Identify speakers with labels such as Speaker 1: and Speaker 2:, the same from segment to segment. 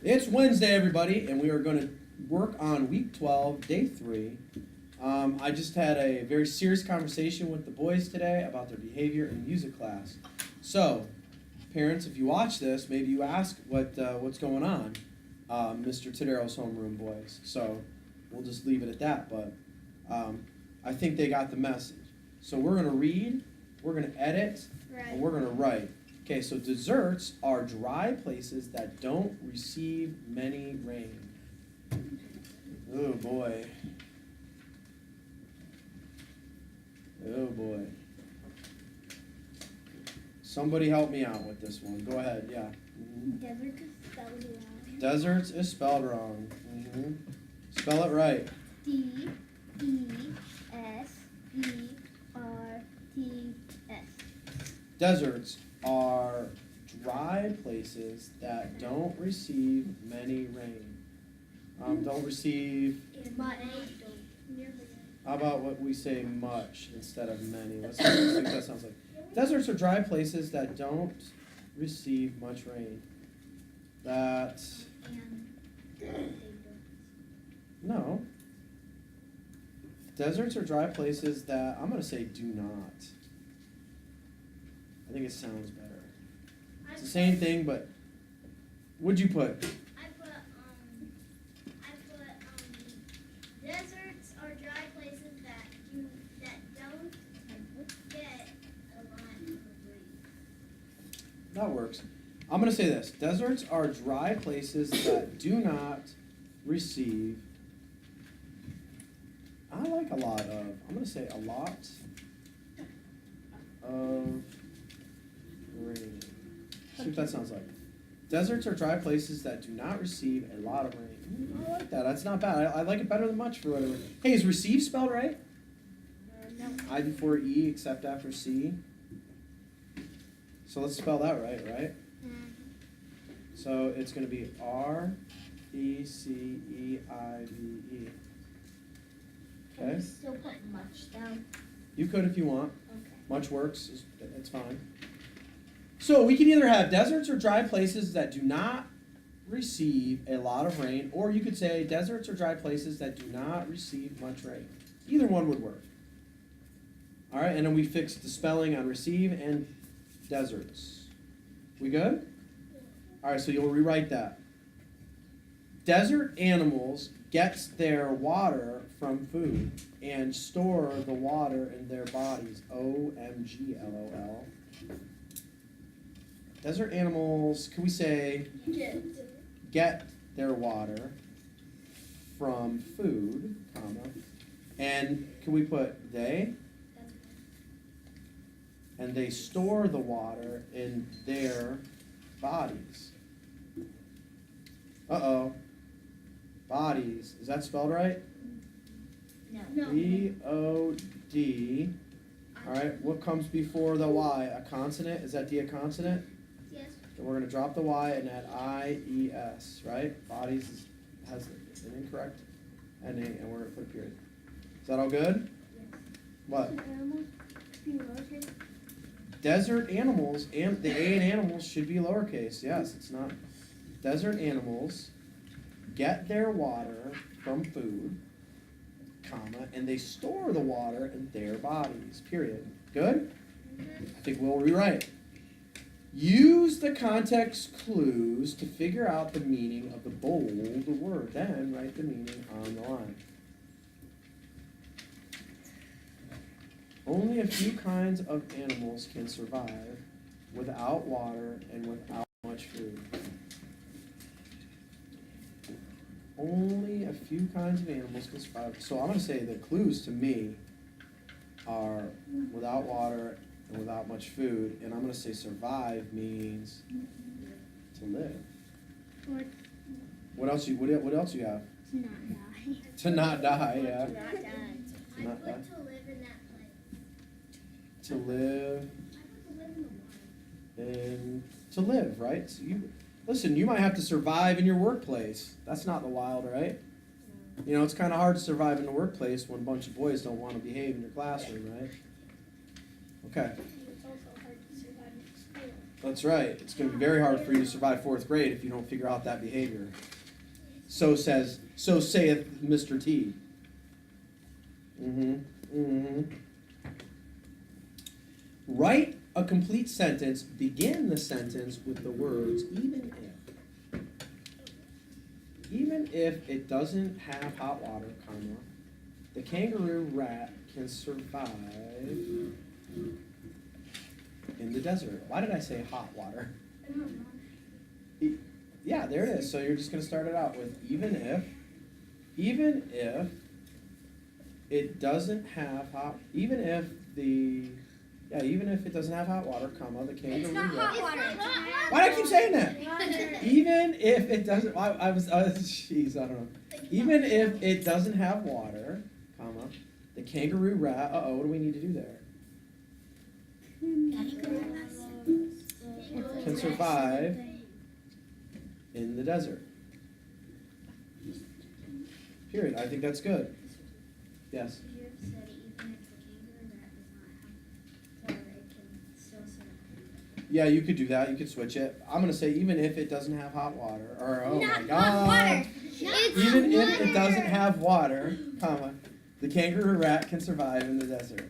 Speaker 1: It's Wednesday, everybody, and we are going to work on week 12, day 3. I just had a very serious conversation with the boys today about their behavior in music class. So, parents, if you watch this, maybe you ask what's going on, Mr. Tadero's homeroom boys. So, we'll just leave it at that, but I think they got the message. So we're going to read, we're going to edit, and we're going to write. Okay, so deserts are dry places that don't receive many rain. Oh boy. Oh boy. Somebody help me out with this one. Go ahead, yeah.
Speaker 2: Desert is spelled wrong.
Speaker 1: Deserts is spelled wrong. Spell it right.
Speaker 2: D-E-S-E-R-T-S.
Speaker 1: Deserts are dry places that don't receive many rain. Don't receive. How about what we say much instead of many? Let's see what that sounds like. Deserts are dry places that don't receive much rain. No. Deserts are dry places that, I'm going to say do not. I think it sounds better. It's the same thing, but what'd you put?
Speaker 2: I put deserts are dry places that don't get a lot of rain.
Speaker 1: That works. I'm going to say this. Deserts are dry places that do not receive. I like a lot of. I'm going to say a lot of rain. See what that sounds like. Deserts are dry places that do not receive a lot of rain. I like that. That's not bad. I like it better than much for whatever. Hey, is receive spelled right?
Speaker 2: No.
Speaker 1: I before E except after C. So let's spell that right? So it's going to be R-E-C-E-I-V-E.
Speaker 2: Can
Speaker 1: Okay.
Speaker 2: we still put much down?
Speaker 1: You could if you want.
Speaker 2: Okay.
Speaker 1: Much works. It's fine. So we can either have deserts or dry places that do not receive a lot of rain, or you could say deserts or dry places that do not receive much rain. Either one would work. All right, and then we fixed the spelling on receive and deserts. We good? All right, so you'll rewrite that. Desert animals get their water from food and store the water in their bodies. O-M-G, L-O-L. Desert animals, can we say, get their water from food, comma, and can we put they? And they store the water in their bodies. Uh-oh. Bodies. Is that spelled right?
Speaker 2: No.
Speaker 1: B-O-D. All right, what comes before the Y? A consonant? Is that D a consonant?
Speaker 2: Yes.
Speaker 1: Then we're going to drop the Y and add I-E-S, right? Bodies has an incorrect ending, and we're going to put a period. Is that all good?
Speaker 2: Yes.
Speaker 1: What?
Speaker 2: Should animals be lowercase?
Speaker 1: Desert animals, and the A in animals should be lowercase. Yes, it's not. Desert animals get their water from food, comma, and they store the water in their bodies, period. Good? I think we'll rewrite. Use the context clues to figure out the meaning of the bold word. Then write the meaning on the line. Only a few kinds of animals can survive without water and without much food. Only a few kinds of animals can survive. So I'm going to say the clues to me are without water and without much food. And I'm going to say survive means to live. What else you have?
Speaker 2: To not die.
Speaker 1: To not die, yeah.
Speaker 2: To not die.
Speaker 1: To not die.
Speaker 2: To live in that place.
Speaker 1: To live
Speaker 2: I put to live in the water.
Speaker 1: and to live, right? So listen, you might have to survive in your workplace. That's not the wild, right? You know, it's kind of hard to survive in the workplace when a bunch of boys don't want to behave in your classroom, right? Okay.
Speaker 2: It's also hard to survive in school.
Speaker 1: That's right. It's going to be very hard for you to survive 4th grade if you don't figure out that behavior. So saith Mr. T. Write a complete sentence. Begin the sentence with the words even if. Even if it doesn't have hot water, comma, the kangaroo rat can survive in the desert. Why did I say hot water? Yeah, there it is. So you're just going to start it out with even if it doesn't have hot, even if it doesn't have hot water, comma, the kangaroo
Speaker 2: It's not hot water.
Speaker 1: Why do I keep saying that? Even if it doesn't, jeez, I don't know. Even if it doesn't have water, comma, the kangaroo rat, what do we need to do there? Can survive in the desert. Period. I think that's good. Yes?
Speaker 2: You said even if the kangaroo rat does not have water, it can still survive.
Speaker 1: Yeah, you could do that. You could switch it. I'm going to say even if it doesn't have hot water. Or, oh
Speaker 2: Not
Speaker 1: my God.
Speaker 2: hot water.
Speaker 1: Even if it doesn't have water, comma, the kangaroo rat can survive in the desert.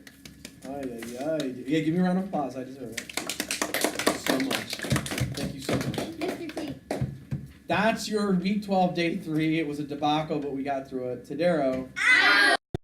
Speaker 1: Yeah, give me a round of applause. I deserve it. Thank you so much. Thank you so much.
Speaker 2: Mr. T.
Speaker 1: That's your week 12, day 3. It was a debacle, but we got through it. Tadero.